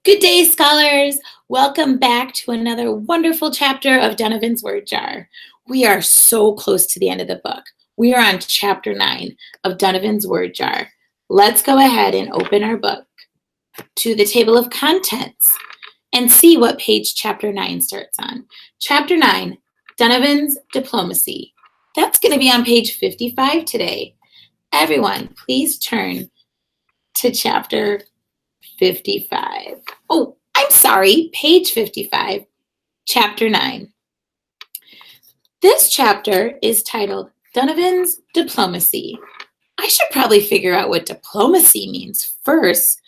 Good day, scholars. Welcome back to another wonderful chapter of Donovan's Word Jar. We are so close to the end of the book. We are on chapter 9 of Donovan's Word Jar. Let's go ahead and open our book to the table of contents and see what page chapter 9 starts on. Chapter 9, Donovan's Diplomacy. That's going to be on page 55 today. Everyone, please turn to chapter 55. Oh, I'm sorry, page 55, chapter 9. This chapter is titled Donovan's Diplomacy. I should probably figure out what diplomacy means first.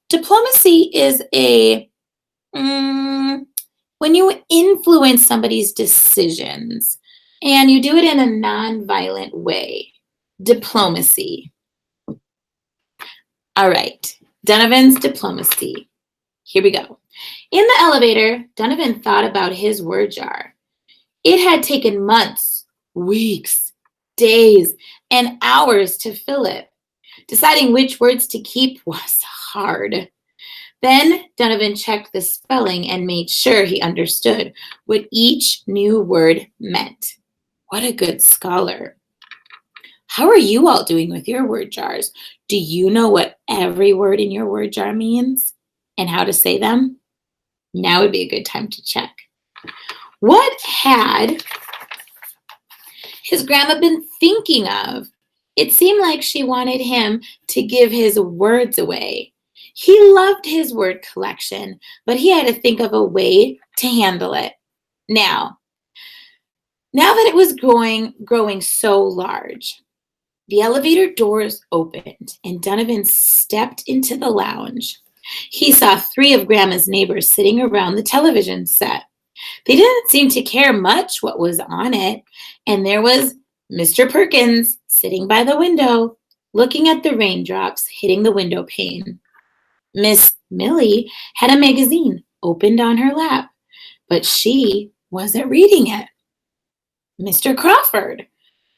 Diplomacy is when you influence somebody's decisions and you do it in a nonviolent way. Diplomacy. All right. Donovan's Diplomacy. Here we go. In the elevator, Donavan thought about his word jar. It had taken months, weeks, days, and hours to fill it. Deciding which words to keep was hard. Then Donavan checked the spelling and made sure he understood what each new word meant. What a good scholar. How are you all doing with your word jars? Do you know what every word in your word jar means and how to say them? Now would be a good time to check. What had his grandma been thinking of? It seemed like she wanted him to give his words away. He loved his word collection, but he had to think of a way to handle it. Now that it was growing so large, the elevator doors opened and Donavan stepped into the lounge. He saw 3 of Grandma's neighbors sitting around the television set. They didn't seem to care much what was on it, and there was Mr. Perkins sitting by the window, looking at the raindrops hitting the window pane. Miss Millie had a magazine opened on her lap, but she wasn't reading it. Mr. Crawford,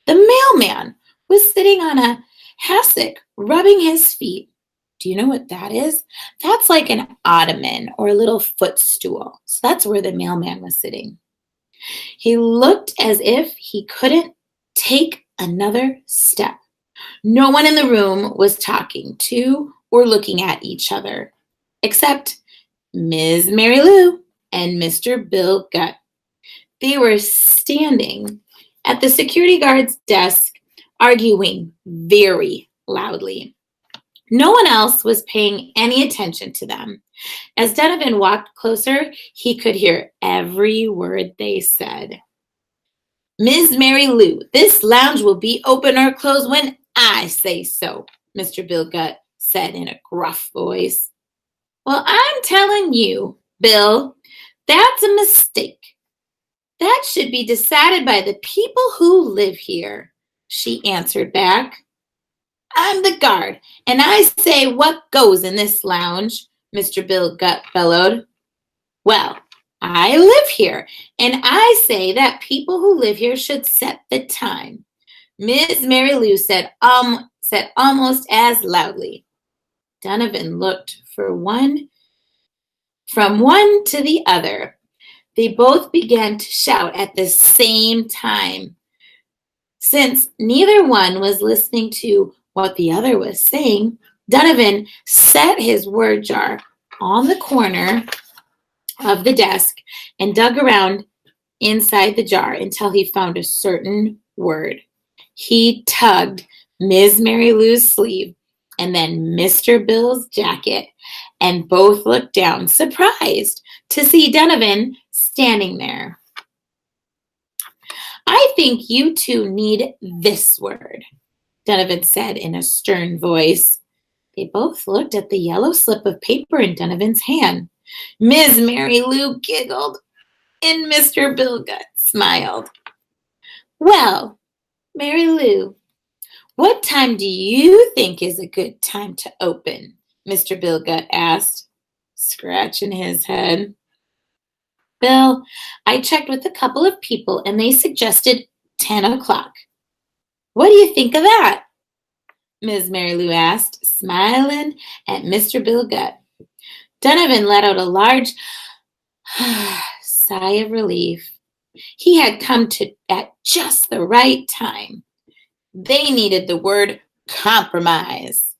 the mailman, was sitting on a hassock, rubbing his feet. Do you know what that is? That's like an ottoman or a little footstool. So that's where the mailman was sitting. He looked as if he couldn't take another step. No one in the room was talking to or looking at each other, except Ms. Mary Lou and Mr. Bill Gutt. They were standing at the security guard's desk, arguing very loudly. No one else was paying any attention to them. As Donavan walked closer, he could hear every word they said. Ms. Mary Lou, this lounge will be open or closed when I say so, Mr. Bill Gutt said in a gruff voice. Well, I'm telling you, Bill, that's a mistake. That should be decided by the people who live here, she answered back. I'm the guard, and I say what goes in this lounge, Mr. Bill Gutt bellowed. Well, I live here, and I say that people who live here should set the time, Miss Mary Lou said almost as loudly. Donavan looked from one to the other. They both began to shout at the same time. Since neither one was listening to what the other was saying, Donavan set his word jar on the corner of the desk and dug around inside the jar until he found a certain word. He tugged Ms. Mary Lou's sleeve and then Mr. Bill's jacket, and both looked down, surprised to see Donavan standing there. I think you two need this word, Donavan said in a stern voice. They both looked at the yellow slip of paper in Donovan's hand. Ms. Mary Lou giggled, and Mr. Bill Gutt smiled. Well, Mary Lou, what time do you think is a good time to open? Mr. Bill Gutt asked, scratching his head. Bill, I checked with a couple of people and they suggested 10 o'clock. What do you think of that? Ms. Mary Lou asked, smiling at Mr. Bill Gutt. Donovan let out a large sigh of relief. He had come to at just the right time. They needed the word compromise.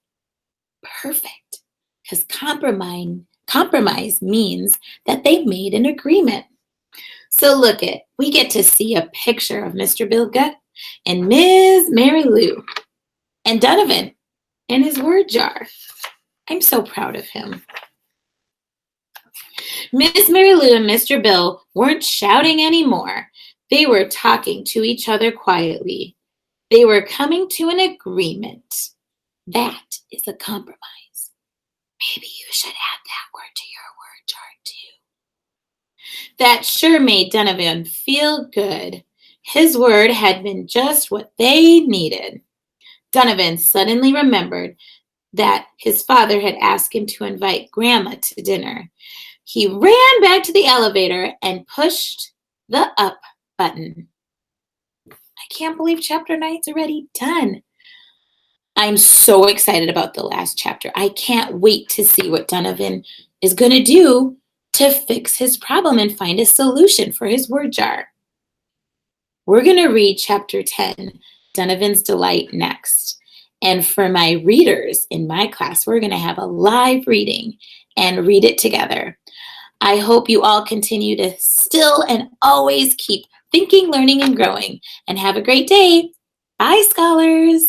Perfect, because compromise means that they made an agreement. So look it, we get to see a picture of Mr. Bill Gutt and Ms. Mary Lou and Donovan in his word jar. I'm so proud of him. Miss Mary Lou and Mr. Bill weren't shouting anymore. They were talking to each other quietly. They were coming to an agreement. That is a compromise. Maybe you should add that word to your word chart too. That sure made Donovan feel good. His word had been just what they needed. Donovan suddenly remembered that his father had asked him to invite Grandma to dinner. He ran back to the elevator and pushed the up button. I can't believe chapter 9's already done. I'm so excited about the last chapter. I can't wait to see what Donovan is going to do to fix his problem and find a solution for his word jar. We're going to read chapter 10, Donovan's Delight, next. And for my readers in my class, we're going to have a live reading and read it together. I hope you all continue to still and always keep thinking, learning, and growing. And have a great day. Bye, scholars.